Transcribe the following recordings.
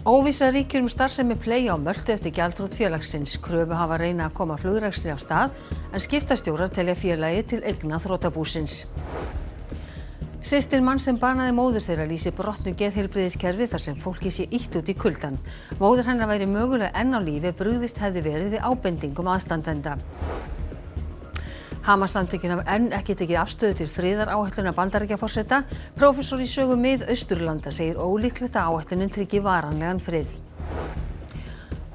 Óvissa ríkir starfsemi Play á Möltu eftir gjaldþrot félagsins. Kröfuhafar reyna að koma flugrekstri af stað en skiptastjórar telja félagið til eigna þrotabúsins. Systir manns sem banaði móður þeirra lýsir brotnu geðheilbrigðiskerfi þar sem fólki sé ýtt út í kuldann. Móðir hennar væri mögulega enn á lífi brugðist hefði verið við ábendingum aðstandenda. Hamas-samtökin hafa enn ekki tekið afstöðu til friðaráætlunar Bandaríkjaforseta. Prófessor í sögu Mið-Austurlanda segir ólíklegt að áætlunin tryggi varanlegan frið.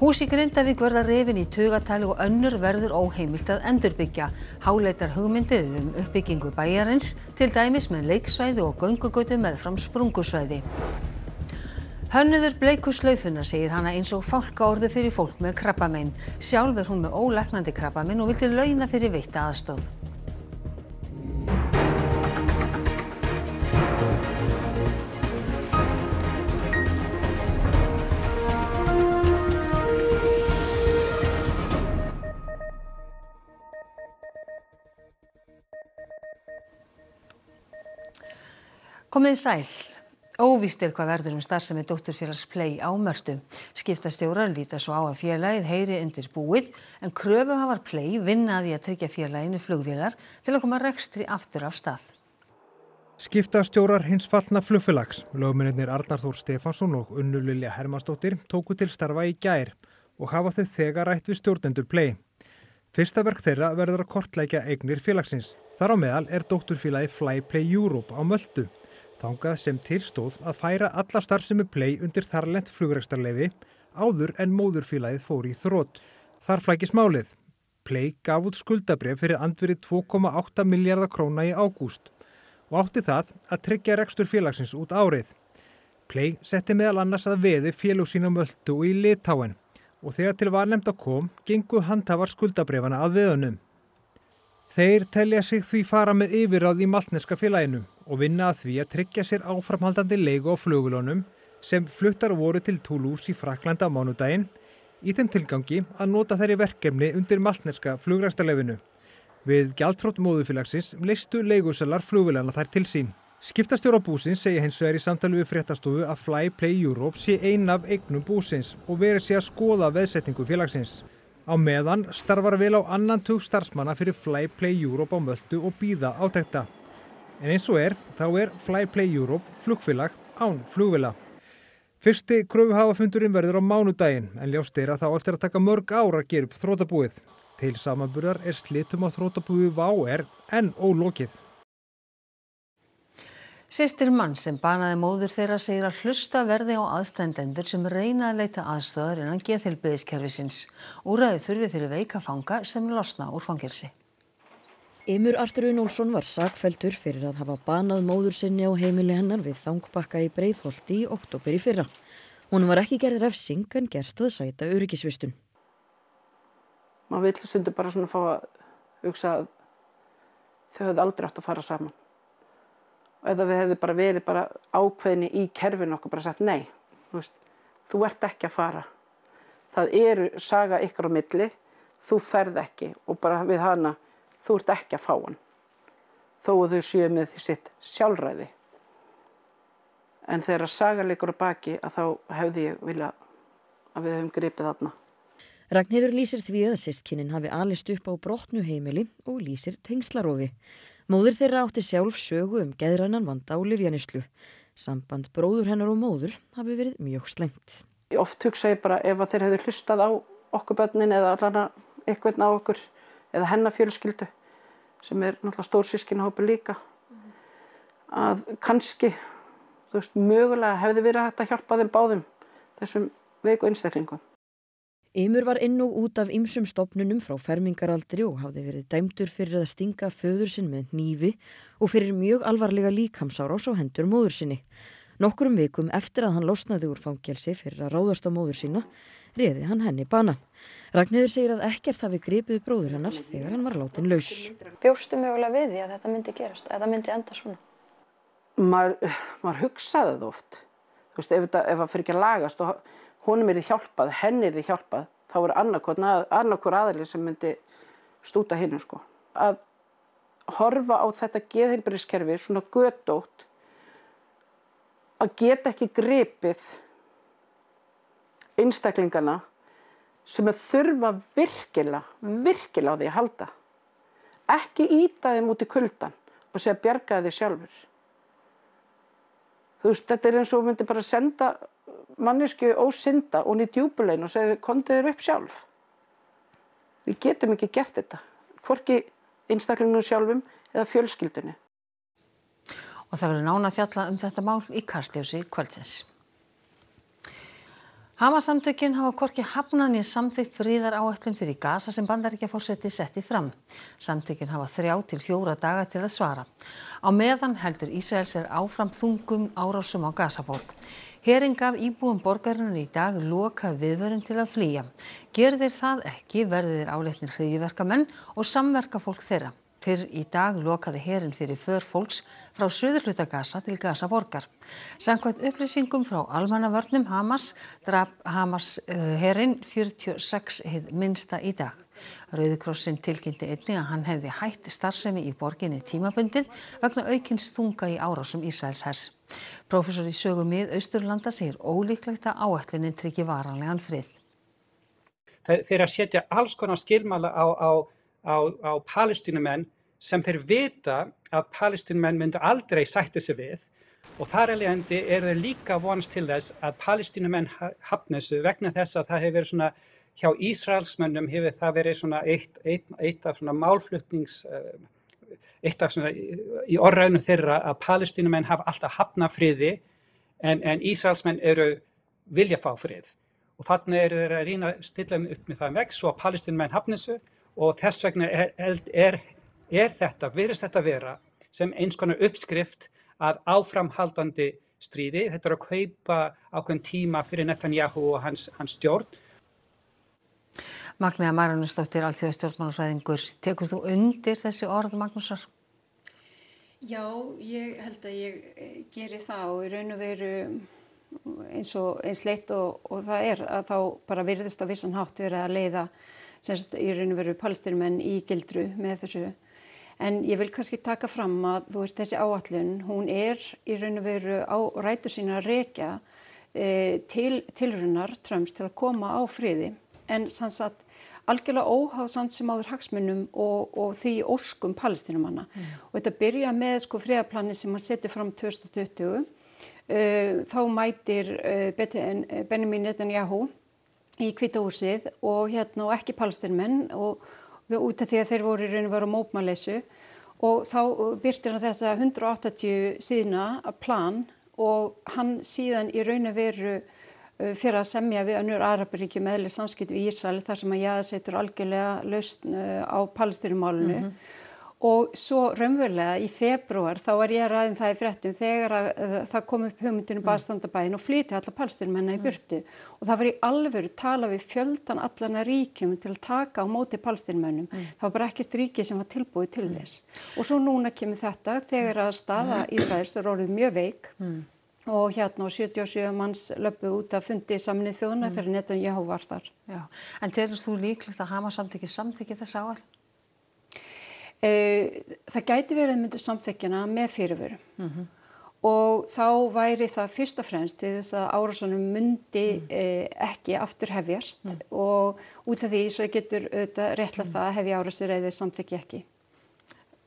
Hús í Grindavík verða rifin í tugatali og önnur verður óheimilt að endurbyggja. Háleitar hugmyndir uppbyggingu bæjarins, til dæmis með leiksvæði og göngugötu meðfram sprungusvæði. Hönnuður bleiku slaufunnar segir hana eins og fálkaorðu fyrir fólk með krabbamein. Sjálf hún með ólæknandi krabbamein og vildi launa fyrir veitta aðstoð. Komið sæl. Óvíst hvað verður starfsemi dótturfélags Play á Möltu. Skiptastjórar líta svo á að félagið heyri undir búið en kröfuhafar Play vinna að því að tryggja félaginu flugvélar til að koma rekstri aftur af stað. Skiptastjórar hins fallna flugfélags, lögmennirnir Arnar Þór Stefánsson og Unnur Lilja Hermannsdóttir, tóku til starfa í gær og hafa þau þegar rætt við stjórnendur Play. Fyrsta verk þeirra verður að kortleggja eignir félagsins. Þar á meðal dótturfélagið Flyplay Europe á Möltu. Þangað sem til stóð að færa alla starfsemi Play undir þarlent flugrekstrarleyfi áður en móðurfélagið fór í þrot. Þar flækist málið. Play gaf út skuldabréf fyrir andvirði 2,8 milljarða króna í ágúst og átti það að tryggja rekstur félagsins út árið. Play setti meðal annars að veði félög sín á Möltu og í Litáen og þegar til vanefnda kom gengu handhafar skuldabréfana að veðunum. Þeir telja sig því fara með yfirráð í maltneska félaginu og vinna að því að tryggja sér áframhaldandi leigu á flugvélunum sem fluttar voru til Toulouse í Frakklandi á mánudaginn í þeim tilgangi að nota þær í verkefni undir maltneska flugrekstrarleyfinu. Við gjaldþrot móðurfélagsins leystu leigusalar flugvélana þær til sín. Skiptastjórar búsins segja hins vegar í samtali við fréttastofu að Flyplay Europe sé ein af eignum búsins og verið sé að skoða veðsetningu félagsins. Á meðan starfar vel á annan tug starfsmanna fyrir Flyplay Europe á Möltu og bíða átekta. En eins og þá Flyplay Europe flugfélag án flugvéla. Fyrsti kröfuhafafundurinn verður á mánudaginn en ljóst að þá eftir að taka mörg ár að gera upp þrotabúið. Til samanburðar slitum á þrotabúi WOW enn ólokið. Systir manns sem banaði móður þeirra segir að hlusta verði á aðstandendur sem reyna að leita aðstoðar innan geðheilbrigðiskerfisins. Úrræði þurfi fyrir veika fanga sem losna úr fangelsi. Ymur Artur Unólfsson var sakfelldur fyrir að hafa banað móður sinni á heimili hennar við Þangbakka í Breiðholti í október í fyrra. Hún var ekki gerð refsing en gert að sæta öryggisvistun. Maður vill stundum bara svona fá að hugsa að þau hefðu aldrei átt að fara saman. Eða við hefðum bara verið ákveðni í kerfinu okkur bara sagt nei, þú ert ekki að fara. Það saga ykkar á milli, þú ferð ekki og bara við hana, þú ert ekki að fá hann. Þó að þau séu með sitt sjálfræði. En þegar saga liggur á baki að þá hefði ég viljað að við höfum gripið þarna. Ragnheiður lýsir því að systkinin hafi alist upp á brotnu heimili og lýsir tengslarofi. Móðir þeirra átti sjálf sögu geðrænan vanda á lyfjaneyslu. Samband bróður hennar og móður hafi verið mjög slengt. Oft hugsa ég bara ef þeir hefðu hlustað á okkur börnin eða allan eitthvað á okkur eða hennar fjölskyldu sem náttúrulega stór systkinahópur líka. Að kannski, mögulega hefði verið hægt að hjálpa þeim báðum þessum veiku einstaklingum. Ymur var inn og út af ýmsum stofnunum frá fermingaraldri og hafði verið dæmdur fyrir að stinga föður sinn með hnífi og fyrir mjög alvarlega líkamsárás á hendur móður sinni. Nokkrum vikum eftir að hann losnaði úr fangelsi fyrir að ráðast á móður sína, réði hann henni bana. Ragnheiður segir að ekkert hafi gripið bróður hennar þegar hann var látin laus. Bjóstu mögulega við því að þetta myndi gerast, að þetta myndi enda svona? Maður hugsaði það oft. Ef það fyrir ekki að lagast og honum hjálpað, henni hjálpað, þá annarkor aðili sem myndi stúta hinu. Að horfa á þetta geðheilbrigðiskerfi svona götótt, að geta ekki gripið einstaklingana sem þurfa virkilega á því að halda. Ekki ýta þeim út í kuldann og segja bjargaðu þig sjálfur. Þú veist, þetta eins og myndi bara senda manneskju ósynda og í djúpulegin og segja komdu þér upp sjálf. Við getum ekki gert þetta, hvorki einstaklingunum sjálfum eða fjölskyldunni. Og það verður nánar fjallað þetta mál í Kastljósi kvöldsins. Hamas-samtökin hafa hvorki hafnað né samþykkt friðaráætlun fyrir Gaza sem Bandaríkjaforseti setti fram. Samtökin hafa 3 til 4 daga til að svara. Á meðan heldur Ísraelsher áfram þungum árásum á Gazaborg. Herinn gaf íbúum borgarinnar í dag lokað viðvörun til að flýja. Geri þeir það ekki verði þeir álitnir hryðjuverkamenn og samverkafólk þeirra. Fyrr í dag lokaði herinn fyrir för fólks frá suðurhluta Gaza til Gazaborgar. Samkvæmt upplýsingum frá almannavörnum Hamas drap herinn 46 hið minnsta í dag. Rauði krossinn tilkynnti einnig að hann hefði hætt starfsemi í borginni tímabundið vegna aukins þunga í árásum Ísraelshers. Prófessor í sögu Mið-Austurlanda segir ólíklegt að áætlunin tryggi varanlegan frið. Þeir að setja alls konar skilmála á Palestínumenn sem þeir vita að Palestínumenn myndu aldrei sætta sig við og þar af leiðandi eru þeir líka vonast til þess að Palestínumenn hafni þessu vegna þess að það hefur verið svona hjá Ísraelsmönnum hefur það verið svona eitt af svona málflutnings eitt af svona í orðræðinu þeirra að Palestínumenn hafa alltaf hafnað friði en Ísraelsmenn vilja fá frið og þannig eru þeir að reyna að stilla upp með það veg svo að Palestínumenn hafni þessu og þess vegna virðist þetta vera sem eins konar uppskrift að áframhaldandi stríði. Þetta að kaupa ákveðin tíma fyrir Netanyahu og hans stjórn. Magnea Marinósdóttir, alþjóðastjórnmálafræðingur. Tekur þú undir þessi orð Magnúsar? Já, ég held að ég geri það og í raun og veru eins leitt og það að þá bara virðist á vissan hátt verið að leiða í raun og veru Palestínumenn í gildru með þessu. En ég vil kannski taka fram að þessi áætlun, hún í raun og veru á rætur sína að rekja til tilraunar Trumps til að koma á friði. En sannsagt algjörlega óháð samt sem áður hagsmunum og því óskum Palestínumanna. Og þetta byrja með friðarplani sem hann setur fram 2020. Þá mætir Benjamin Netanyahu í Hvíta húsið og ekki Palestínumenn og út af því að þeir voru í raun og veru á mótmæleysu og þá birtir hann þessa 180 síðna plan og hann síðan í raun og veru fyrir að semja við önnur Araparíki með eðlileg samskipti við Ísrael þar sem að jaðarsettur algjörlega lausn á Palestínumálinu. Og svo raunverulega í febrúar þá var ég að ræða það í fréttum þegar það kom upp hugmyndin aðstandabæinn og flytja alla Palestínumenn í burtu og það var í alvöru tala við fjöldan allan að ríkjum til að taka á móti Palestínumennum. Það var bara ekkert ríki sem var tilbúið til þess. Og svo núna kemur þetta þegar að staða Ísraels er orðið mjög veik og 77 manns löpuðu út af fundi Sameinuðu þjóðanna þegar Netanyahu var þar. Já. En telur þú líklegt að Hamas-samtökin samþykki þessa áætlun? Það gæti verið myndu samþykkjana með fyrirvöru og þá væri það fyrst og fremst til þess að árásunum myndi ekki aftur hefjast og út af því Ísrael getur réttlætt það að hefja árásir eða samþykki ekki.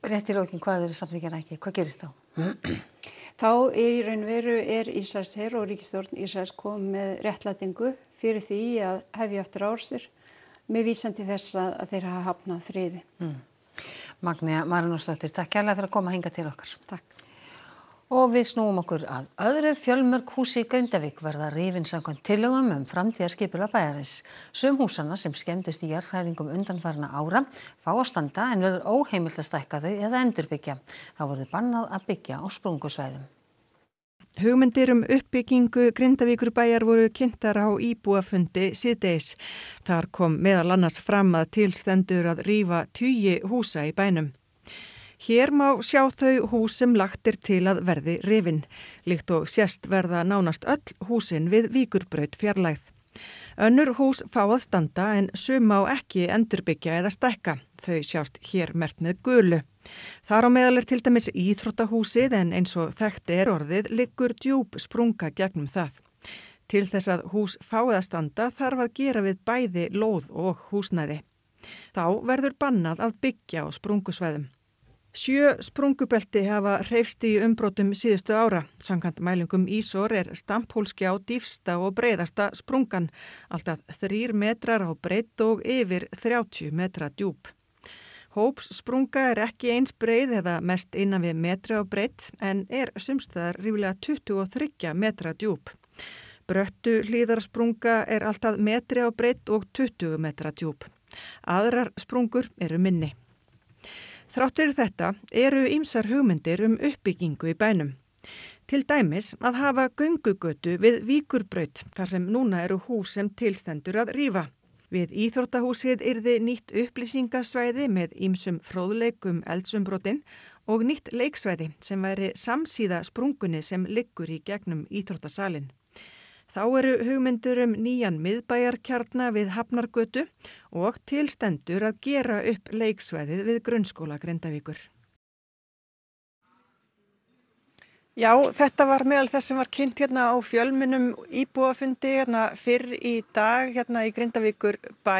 Rétt í lokin, hvað samþykkjana ekki? Hvað gerist þá? Þá í raun og veru Ísraels her og ríkisstjórn Ísraels komið með réttlætingu fyrir því að hefja aftur árásir með vísan til þess að þeir hafa hafnað friði. Magnea Marinósdóttir, takk kærlega fyrir að koma hingað til okkar. Takk. Og við snúum okkur að öðru. Fjölmörg hús í Grindavík verða rifin samkvæmt tillögum framtíðarskipulag bæjarins. Sum húsanna sem skemmdust í jarðhræringum undanfarna ára fá að standa en verður óheimilt að stækka þau eða endurbyggja. Þá verður bannað að byggja á sprungusvæðum. Hugmyndir uppbyggingu Grindavíkurbæjar voru kynntar á íbúafundi síðdegis. Þar kom meðal annars fram að til stendur að rífa tugi húsa í bænum. Hér má sjá þau hús sem lagt til að verði rifin. Líkt og sést verða nánast öll húsin við Víkurbraut fjarlægð. Önnur hús fá að standa en sum má ekki endurbyggja eða stækka. Þau sjást hér merkt með gulu. Þar á meðal til dæmis íþróttahúsið en eins og þekkt orðið liggur djúp sprunga gegnum það. Til þess að hús fái að standa þarf að gera við bæði lóð og húsnæði. Þá verður bannað að byggja á sprungusvæðum. 7 sprungubelti hafa hreyfst í umbrotum síðustu ára. Samkvæmt mælingum ISOR Stamphólsgjá dýpsta og breiðasta sprungan, alltaf 3 metrar á breidd og yfir 30 metra djúp. Hópssprunga ekki eins breið eða mest innan við metri á breidd en sumstaðar ríflega 23 metra djúp. Bröttu hlíðarsprunga alltaf metri á breidd og 20 metra djúp. Aðrar sprungur minni. Þrátt fyrir þetta ýmsar hugmyndir uppbyggingu í bænum. Til dæmis að hafa göngugötu við Víkurbraut þar sem núna hús sem tilstendur að rífa. Við íþróttahúsið yrði nýtt upplýsingasvæði með ýmsum fróðleikum eldsumbrotin og nýtt leiksvæði sem væri samsíða sprungunni sem liggur í gegnum íþróttasalinn. Þá hugmyndur nýjan miðbæjarkjarna við Hafnargötu og tilstendur að gera upp leiksvæðið við grunnskóla Grindavíkur. Já, þetta var meðal þess sem var kynnt á fjölmennum íbúafundi fyrr í dag í Grindavíkurbæ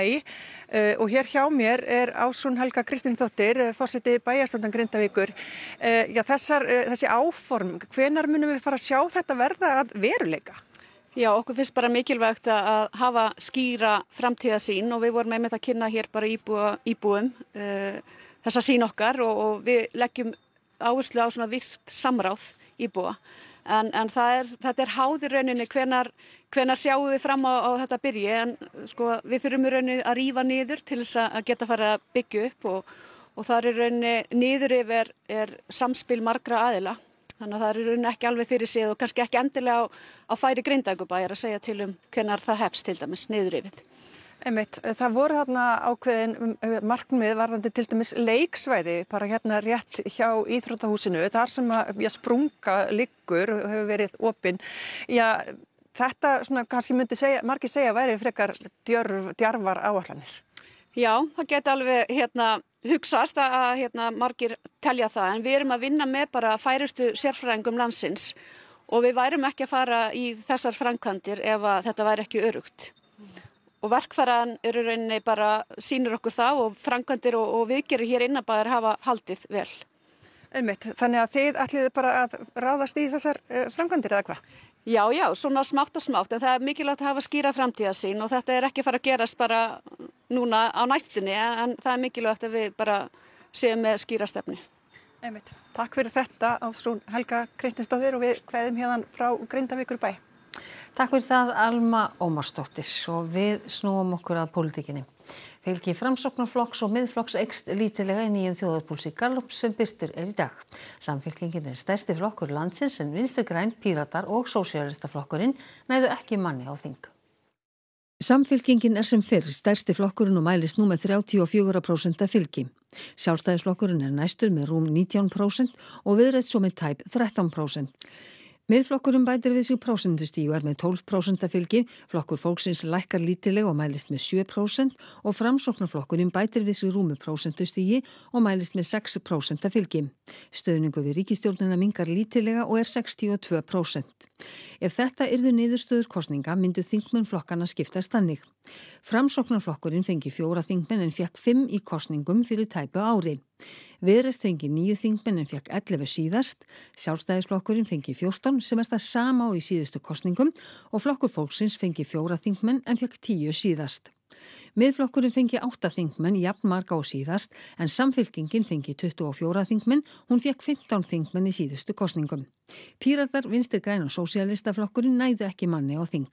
og hér hjá mér Ásrún Helga Kristinsdóttir, forseti bæjarstjórnar Grindavíkur. Þessi áform, hvenær munum við fara að sjá þetta verða að veruleika? Já, okkur finnst bara mikilvægt að hafa skýra framtíðarsýn og við vorum einmitt að kynna hér bara íbúum þessa sýn okkar og við leggjum áherslu á svona virkt samráð íbúa. En þetta háð í rauninni hvenær sjáum við fram á þetta byrji en sko við þurfum í rauninni að rífa niður til þess að geta fara að byggja upp og það í rauninni niður yfir samspil margra aðila. Þannig að það í rauninni ekki alveg fyrir sig og kannski ekki endilega á færi Grindavíkurbæjar að segja til hvenær það hefst til dæmis niður yfir. Einmitt, það voru þarna ákveðin markmið varðandi til dæmis leiksvæði bara rétt hjá íþróttahúsinu þar sem að sprunga liggur og hefur verið opin. Já, þetta svona kannski margir segja væri frekar djarfar áætlanir. Já, það geti alveg hugsast að margir telja það en við erum að vinna með bara færustu sérfræðingum landsins og við værum ekki að fara í þessar framkvæmdir ef að þetta væri ekki öruggt. Og verkfæran rauninni bara sýnir okkur það og framkvæmdir og viðgerðir hér innanbæjar hafa haldið vel. Einmitt, þannig að þið ætlið bara að ráðast í þessar framkvæmdir eða hvað? Já, svona smátt og smátt en það er mikilvægt að hafa skýra framtíðarsýn og þetta ekki að fara að gerast bara núna á næstunni en það er mikilvægt að við bara séum með skýra stefnu. Einmitt. Takk fyrir þetta Ásrún Helga Kristinsdóttir og við kveðum hérna frá Grindavíkurbæ. Takk fyrir það Alma Ómarsdóttir og við snúum okkur að pólitíkinni. Fylgi Framsóknarflokks og Miðflokks eykst lítillega í nýjum þjóðarpúlsi Gallup sem birtur í dag. Samfylkingin stærsti flokkur landsins en Vinstri græn, Píratar og Sósíalistaflokkurinn næðu ekki manni á þing. Samfylkingin sem fyrr stærsti flokkurinn og mælist nú með 34% fylgi. Sjálfstæðisflokkurinn næstur með rúm 19% og Viðreisn svo með tæp 13%. Miðflokkurinn bætir við sig prósentustíu með 12% fylgi, flokkur fólksins lækkar lítilega og mælist með 7% og Framsóknarflokkurinn bætir við sig rúmu prósentustíu og mælist með 6% fylgi. Stöðningu við ríkisstjórnina minnkar lítilega og 62%. Ef þetta yrðu niðurstöður kosninga myndu þingmenn flokkana skiptast þannig. Framsóknarflokkurinn fengi 4 þingmenn en fékk 5 í kosningum fyrir tæpu ári. Viðreisn fengi 9 þingmenn en fékk 11 síðast, Sjálfstæðisflokkurinn fengi 14 sem það sama á í síðustu kosningum og flokkur fólksins fengi 4 þingmenn en fékk 10 síðast. Miðflokkurinn fengi 8 þingmenn, jafn marga og síðast, en Samfylkingin fengi 24 þingmenn, hún fékk 15 þingmenn í síðustu kosningum. Píratar, Vinstri græn og Sósíalistaflokkurinn næðu ekki manni á þing.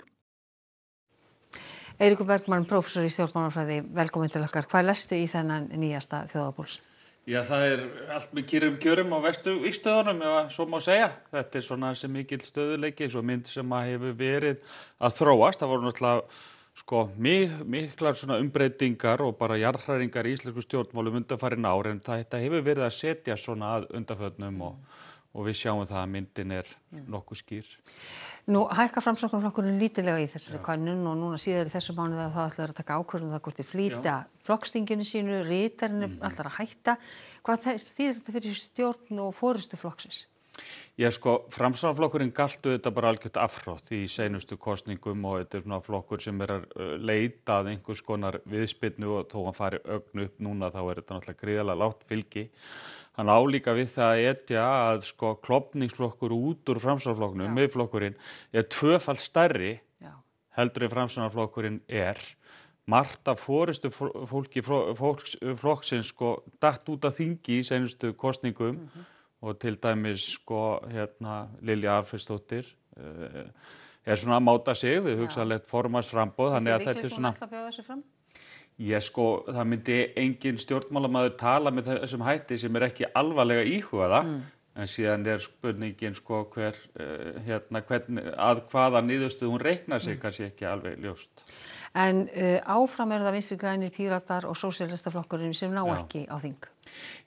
Eiríkur Bergmann, prófessor í stjórnmálafræði, velkomin til okkar. Hvað lestu í þennan nýjasta þjóðarpúls? Já, það allt með kýrum kjörum á vígstöðunum, ef svo má segja. Þetta svona sem mikil stöðuleiki, svo mynd sem að hefur verið að þróast. Það voru náttúrulega miklar svona umbreytingar og bara jarðhræringar í íslensku stjórnmálum undanfarin ár, en þetta hefur verið að setja svona að undanförnum og við sjáum það að myndin nokkuð skýr. Nú hækkar Framsóknarflokkurinn lítilega í þessari könnun og núna síðar í þessu mánuði að það ætlar að taka ákvörðun það hvort þið flýta flokksþinginu sínu, ritarinn ætlar að hætta. Hvað þýðir þetta fyrir stjórn og forystu flokksins? Já, sko, Framsóknarflokkurinn galtu þetta bara algjört afhrótt í seinustu kosningum og þetta svona flokkur sem að leita að einhvers konar viðspyrnu og þó hann fari ögn upp núna þá þetta náttúrulega gríðarlega lágt fylgi. Hann álíka við það að etja að sko klofningsflokkur út úr Framsóknarflokknum, Miðflokkurinn, tvöfalt stærri heldur en Framsóknarflokkurinn Margt af forystu fólki flokksins sko datt út af þingi í seinustu kosningum og til dæmis sko Lilja Alfreðsdóttir svona að máta sig við hugsanlegt formannsframboð þannig að þetta svona sko það myndi engin stjórnmálamaður tala með þessum hætti sem ekki alvarlega íhugaða en síðan spurningin sko hvernig að hvaða niðurstöðu hún reiknar sig kannski ekki alveg ljóst. En áfram það Vinstri grænir, Píratar og Sósíalistaflokkurinn sem ná ekki á þing.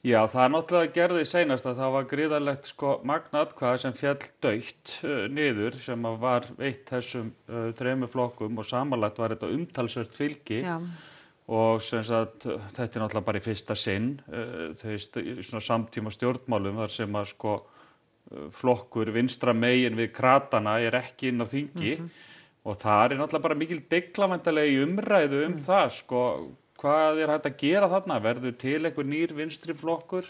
Já, það náttúrulega gerði seinast að það var gríðarlegt sko magn atkvæða sem féll dautt niður sem var veitt þessum þremur flokkum og samanlagt var þetta umtalsvert fylgi. Já. Og sem sagt, þetta náttúrulega bara í fyrsta sinn, svona samtíma stjórnmálum þar sem að sko flokkur vinstra megin við kratana ekki inn á þingi og það náttúrulega bara mikil deiglavæntanlega í umræðu það sko hvað hægt að gera þarna, verður til einhver nýr vinstri flokkur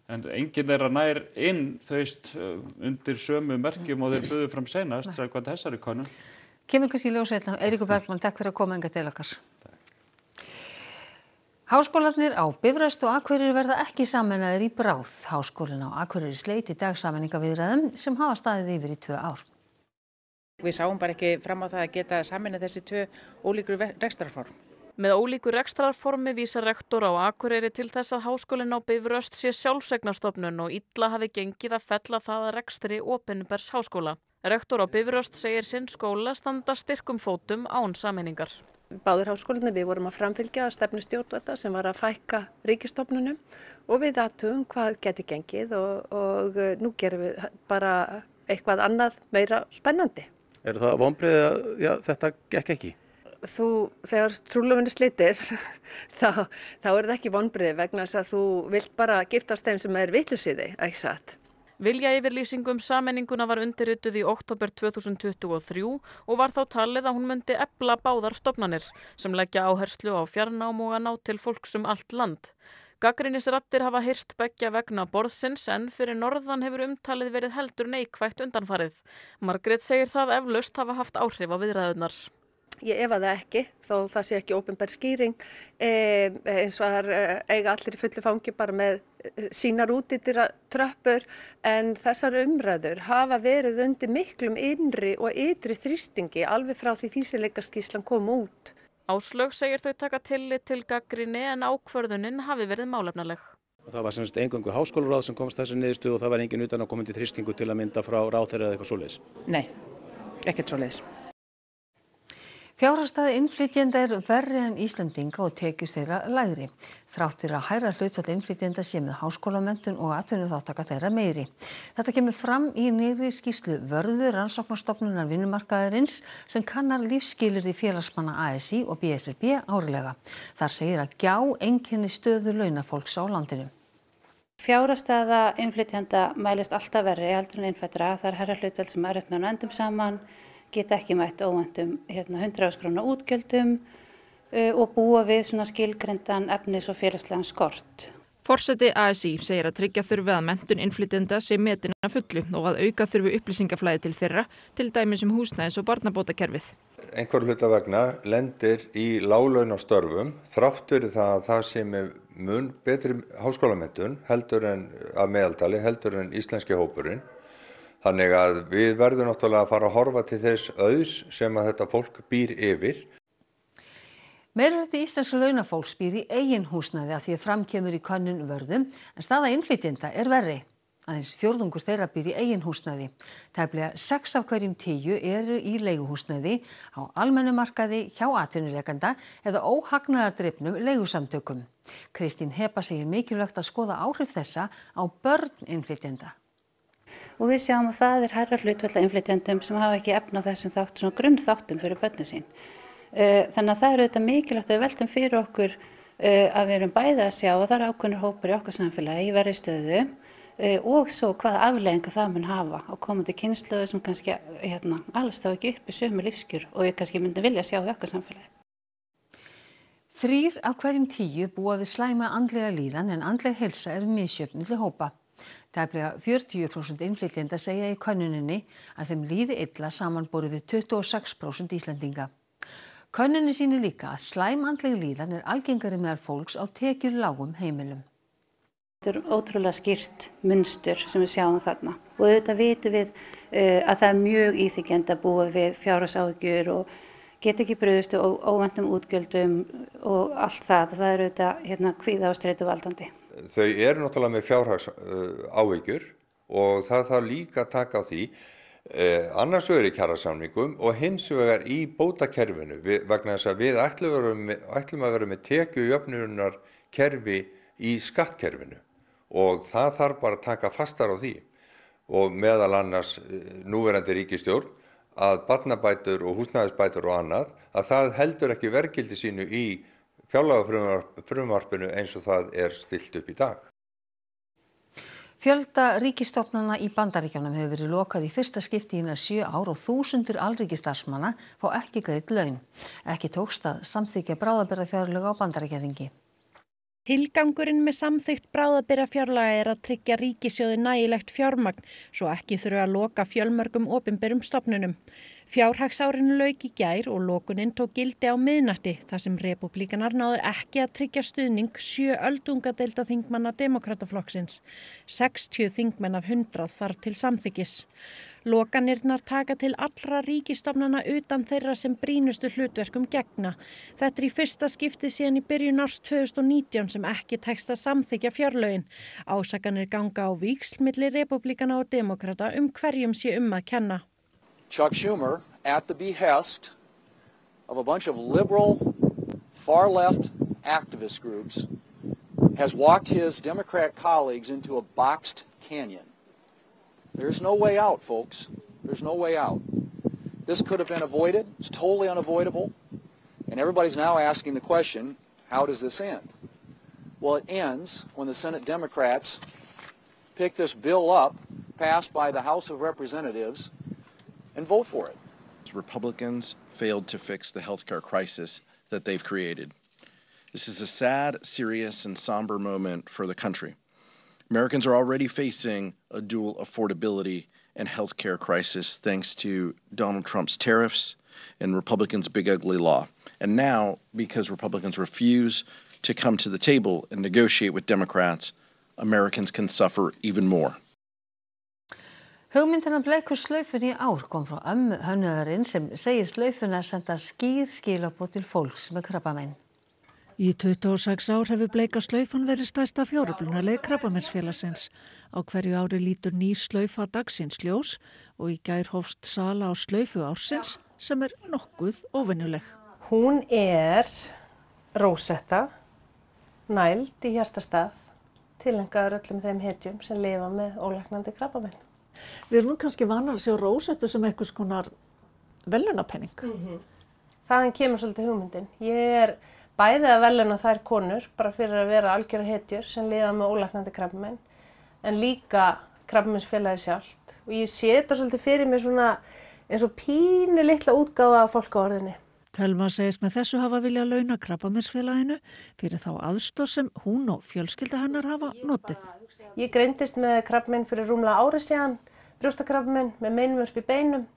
en enginn þeirra nær inn undir sömu merkjum og þeir buðu fram seinast, samkvæmt þessari könnun. Kemur kannski í ljós hérna, Eiríkur Bergmann, takk fyrir að koma hingað til okkar. Háskólarnir á Bifröst og Akureyri verða ekki sameinaðir í bráð. Háskólinn á Akureyri sleit í dag sameiningaviðræðum sem hafa staðið yfir í 2 ár. Við sáum bara ekki fram á það að geta sameinað þessi 2 ólíku rekstrarform. Með ólíku rekstrarformi vísar rektor á Akureyri til þess að Háskólinn á Bifröst sé sjálfseignarstofnun og illa hafi gengið að fella það að rekstri opinbers háskóla. Rektor á Bifröst segir sinn skóla standa styrkum fótum án sameiningar. Báðir háskólarnir, við vorum að framfylgja stefnu stjórnvalda sem var að fækka ríkisstofnunum og við athugum hvað geti gengið og nú gerum við bara eitthvað annað meira spennandi. Það vonbrigði að þetta gekk ekki? Þegar trúlofunni slitið, þá það ekki vonbrigði vegna þess að þú vilt bara giftast þeim sem vitlausir, ekki satt. Viljayfirlýsing sameininguna var undirrituð í október 2023 og var þá talið að hún myndi efla báðar stofnanir sem leggja áherslu á fjarnám og að ná til fólks allt land. Gagnrýnisraddir hafa heyrst beggja vegna borðsins en fyrir norðan hefur umtalið verið heldur neikvætt undanfarið. Margrét segir það eflaust hafa haft áhrif á viðræðurnar. Ég efa það ekki, þó það sé ekki opinber skýring, eins og það eiga allir í fullu fangi bara með sínar útýttir tröppur, en þessar umræður hafa verið undir miklum innri og ytri þrýstingi alveg frá því fýsileikaskýrslan kom út. Áslaug segir þau taka tillit til gagnrýni en ákvörðunin hafi verið málefnaleg. Það var semst eingöngu háskólaráð sem komst þessi niðurstöðu og það var engin utan að komandi þrýstingu til að mynda frá ráðherra eða eitthvað svoleiðis? Nei, ekkert svoleiðis. Fjárhagsstaða innflytjenda verri en Íslendinga og tekjur þeirra lægri. Þrátt fyrir að hærra hlutfall innflytjenda sé með háskólamenntun og atvinnuþátttaka þeirra meiri. Þetta kemur fram í nýrri skýrslu Vörðu rannsóknarstofnunar vinnumarkaðarins sem kannar lífsskilyrði félagsmanna ASÍ og BSRB árlega. Þar segir að gjá einkenni stöðu launafólks á landinu. Fjárhagsstaða innflytjenda mælist alltaf verri heldur en innfæddra. Það hærra hlutfall sem upp með og endum saman, geta ekki mætt óvæntum 100.000 króna útgjöldum og búa við svona skilgreindan efnis- og félagslegan skort. Forseti ASÍ segir að tryggja þurfi að menntun innflytjenda sé metin að fullu og að auka þurfi upplýsingaflæði til þeirra, til dæmis húsnæðis- og barnabótakerfið. Einhver hluta vegna lendir í láglaunastörfum þrátt fyrir það að það sé með mun betri háskólamenntun heldur en að meðaltali heldur en íslenski hópurinn. Þannig að við verðum náttúrulega að fara að horfa til þess auðs sem að þetta fólk býr yfir. Meirihluti íslenska launafólks býr í eigin húsnæði að því að framkemur í könnun Vörðu, en staða innflytjenda verri. Aðeins fjórðungur þeirra býr í eigin húsnæði. Tæplega 6 af hverjum 10 eru í leiguhúsnæði, á almennum markaði, hjá atvinnurekanda eða óhagnaðardrifnum leigusamtökum. Kristín Heba segir mikilvægt að skoða áhrif þessa á börn innflytjenda. Og við sjáum að það hærra hlutfall innflytjendum sem hafa ekki efni á þessum svona grunnþáttum fyrir börnin sín. Þannig að það auðvitað mikilvægt að við veltum fyrir okkur að við erum bæði að sjá að það ákveðnir hópur í okkar samfélagi í verri stöðu og svo hvaða afleiðingar það mun hafa á komandi kynslóðir sem kannski alls þá ekki uppi sömu lífskjör og við kannski myndum vilja sjá í okkar samfélagi. 3 af hverjum 10 búa við slæma andlega líðan en andleg heilsa er misjöfn milli hópa. Tæplega 40% innflytjenda segja í könnuninni að þeim líði illa samanborið við 26% Íslendinga. Könnunin sýnir líka að slæm andleg líðan er algengari meðal fólks á tekjulágum heimilum. Þetta er ótrúlega skýrt munstur sem við sjáum þarna og auðvitað vitum við að það er mjög íþyggjandi að búa við fjárhagsáhyggjur og geta ekki brugðist og óvæntum útgjöldum og allt það. Það er auðvitað kvíða og streituvaldandi. Þau eru náttúrulega með fjárhagsáhyggjur og það þarf líka að taka á því annars vegar í kjarasamningum og hins vegar í bótakerfinu vegna þess að við ætlum að vera með tekjujöfnunar kerfi í skattkerfinu og það þarf bara að taka fastar á því og meðal annars núverandi ríkisstjórn að barnabætur og húsnæðisbætur og annað að það heldur ekki verðgildi sínu í fjárlagafrumvarpinu eins og það er stillt upp í dag. Fjölda ríkisstofnana í Bandaríkjunum hefur verið lokað í fyrsta skipti í nær 7 ár og þúsundir alríkisstarfsmanna fá ekki greidd laun. Ekki tókst að samþykkja bráðabirgðafjárlög á Bandaríkjaþingi. Tilgangurinn með samþykkt bráðabirgðafjárlaga er að tryggja ríkissjóði nægilegt fjármagn svo ekki þurfi að loka fjölmörgum opinberum stofnunum. Fjárhagsárinu lauk í gær og lokunin tók gildi á miðnætti þar sem repúblíkanar náðu ekki að tryggja stuðning 7 öldungadeildarþingmanna Demókrataflokksins. 60 þingmenn af 100 þarf til samþykkis. Lokanirnar taka til allra ríkisstofnana utan þeirra sem brýnustu hlutverkum gegna. Þetta er í fyrsta skipti síðan í byrjun árs 2019 sem ekki tekst að samþykkja fjárlögin. Ásakanir ganga á víxl milli repúblíkana og demókrata hverjum sé að kenna. Chuck Schumer, at the behest of a bunch of liberal, far-left activist groups, has walked his Democrat colleagues into a boxed canyon. There's no way out, folks. There's no way out. This could have been avoided. It's totally unavoidable. And everybody's now asking the question, how does this end? Well, it ends when the Senate Democrats pick this bill up, passed by the House of Representatives, and vote for it. Republicans failed to fix the healthcare crisis that they've created. This is a sad, serious, and somber moment for the country. Americans are already facing a dual affordability and healthcare crisis thanks to Donald Trump's tariffs and Republicans' big ugly law. And now, because Republicans refuse to come to the table and negotiate with Democrats, Americans can suffer even more. Hugmyndin að bleiku slaufunni í ár kom frá hönnuðurinn sem segir slaufuna senda skýr skilaboð til fólks með krabbamein. Í 26 ár hefur bleika slaufan verið stærsta fjáröflunarleið Krabbameinsfélagsins. Á hverju ári lítur ný slaufa dagsins ljós og í gær hófst sala á slaufu ársins sem er nokkuð óvenjuleg. Hún er rósetta, næld í hjartastað, tilhengaður öllum þeim hetjum sem lifa með ólæknandi krabbamein. Við erum kannski vanar að sjá rósettu sem einhvers konar verðlaunapenning. Þaðan kemur svolítið hugmyndin. Ég er bæði að verðlauna þær konur bara fyrir að vera algjörar hetjur sem lifa með ólæknandi krabbamein en líka Krabbameinsfélagið sjálft. Og ég sé þetta svolítið fyrir mig svona eins og pínu litla útgáfa af fálkaorðinni. Thelma segist með þessu hafa viljað launa Krabbameinsfélaginu fyrir þá aðstoð sem hún og fjölskylda hennar hafa notið. Ég greindist með krabbamein fyrir rúmlega ári síðan, brjóstakrabbamein með meinvörp í beinum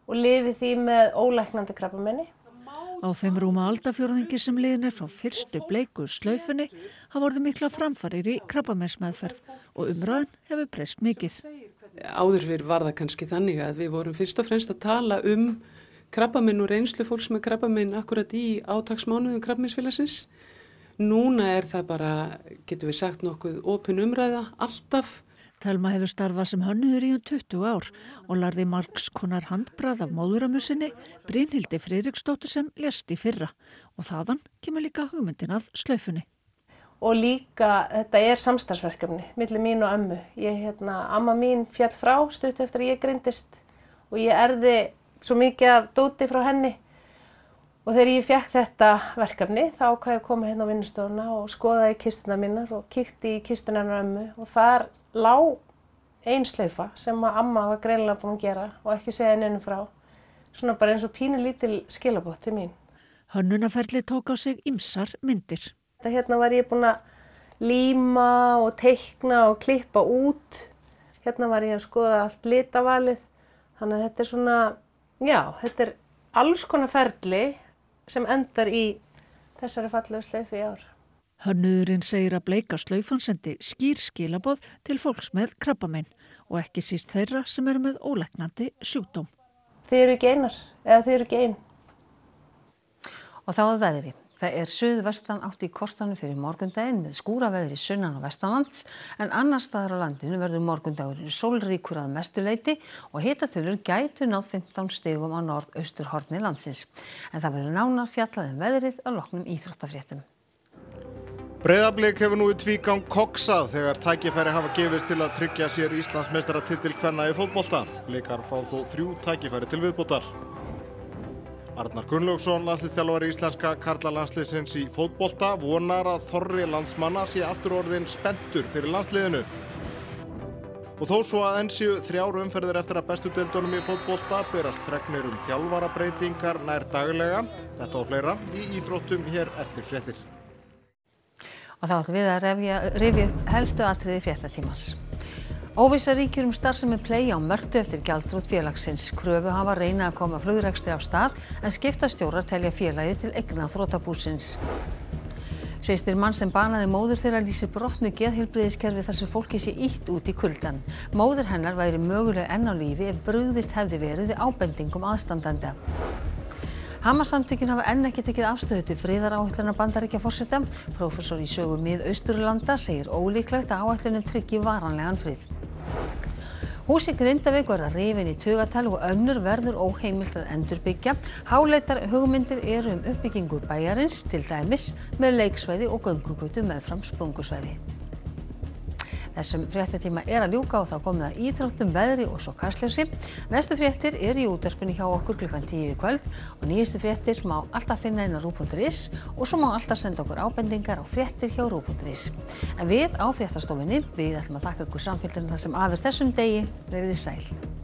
og lifi því með ólæknandi krabbameini. Á þeim rúma aldarfjórðungi sem liðin frá fyrstu bleiku slaufunni hafa orðið mikla framfarir í krabbameinsmeðferð og umræðan hefur breyst mikið. Áður fyrir var það kannski þannig að við vorum fyrst og fremst að tala krabbamein og reynslu fólks með krabbamein akkurat í átaksmánuðum Krabbameinsfélagsins. Núna er það bara, getum við sagt nokkuð, opin umræða, alltaf. Thelma hefur starfað sem hönnuður í 20 ár og lærði margs konar handbragð af móðuramussinni Brynhildi Friðriksdóttur sem lést í fyrra og þaðan kemur líka hugmyndin að slaufunni. Og líka, þetta er samstarfsverkefni milli mín og ömmu. Amma mín féll frá stutt eftir að ég greindist og ég erfði svo mikið af dóti frá henni. Og þegar ég fékk þetta verkefni þá ákvað ég að koma hérna á vinnustofuna og skoðaði kistuna mínar og kíkti í kistuna hennar ömmu og þar lá ein slaufa sem að amma var greinilega búin að gera og ekki segja neinum frá. Svona bara eins og pínulítil skilaboð til mín. Hönnunarferli tók á sig ýmsar myndir. Hérna var ég búin að líma og teikna og klippa út. Hérna var ég að skoða allt litavalið. Þannig að þetta svona, já, þetta alls konar ferli sem endar í þessari fallegu slaufu í ár. Hönnuðurinn segir að bleika slaufan sendi skýr skilaboð til fólks með krabbamein og ekki síst þeirra sem eru með ólæknandi sjúkdóm. Þið eru ekki einar, eða þið eru ekki ein. Og þá að veðri. Það suðvestan átt í kortanum fyrir morgundaginn með skúraveðri sunnan og vestanlands en annars staðar á landinu verður morgundagurinn sólríkur að mestu leyti og hitaþulur gætu náð 15 stigum á norðausturhorni landsins. En það verður nánar fjallað veðrið að loknum íþróttafréttum. Breiðablik hefur nú í tvígang koksað þegar tækifæri hafa gefist til að tryggja sér Íslandsmeistaratitil kvenna í fótbolta. Blikar fá þó 3 tækifæri til viðbótar. Arnar Gunnlaugsson, landsliðsþjálfari íslenska karlalandsliðsins í fótbolta, vonar að þorri landsmanna sé aftur orðinn spenntur fyrir landsliðinu. Og þó svo að enn séu 3 umferðir eftir að bestu deildunum í fótbolta berast fregnir þjálfarabreytingar nær daglega, þetta og fleira, í íþróttum hér eftir fréttir. Og þá ætlum við að rifja upp helstu atriði fréttatímans. Óvissa ríkir starfsemi Play á Möltu eftir gjaldþrot félagsins. Kröfuhafar reyna að koma flugrekstri af stað en skiptastjórar telja félagið til eigna þrotabúsins. Systir mann sem banaði móður þeirra lýsir brotnu geðheilbrigðiskerfi þar sem fólki sé ýtt út í kuldann. Móðir hennar væri mögulega enn á lífi ef brugðist hefði verið við ábendingum aðstandenda. Hamas-samtökin hafa enn ekki tekið afstöðu til friðaráætlunar Bandaríkjaforseta. Prófessor í sögu Mið-Austurlanda segir ólíklegt að áætlunin tryggi varanlegan frið. Hús í Grindavík verða rifin í tugatal og önnur verður óheimilt að endurbyggja. Háleitar hugmyndir eru uppbyggingu bæjarins, til dæmis með leiksvæði og göngugötu meðfram sprungusvæði. Þessum fréttatíma að ljúka og þá komið að íþróttum, veðri og svo Kastljósi. Næstu fréttir eru í útvarpinu hjá okkur klukkan 10 í kvöld og nýjustu fréttir má alltaf finna inn á ruv.is og svo má alltaf senda okkur ábendingar á fréttir hjá ruv.is. En við á fréttastofunni, við ætlum að þakka ykkur samfélgina það sem af þessum degi. Verið þið sæl.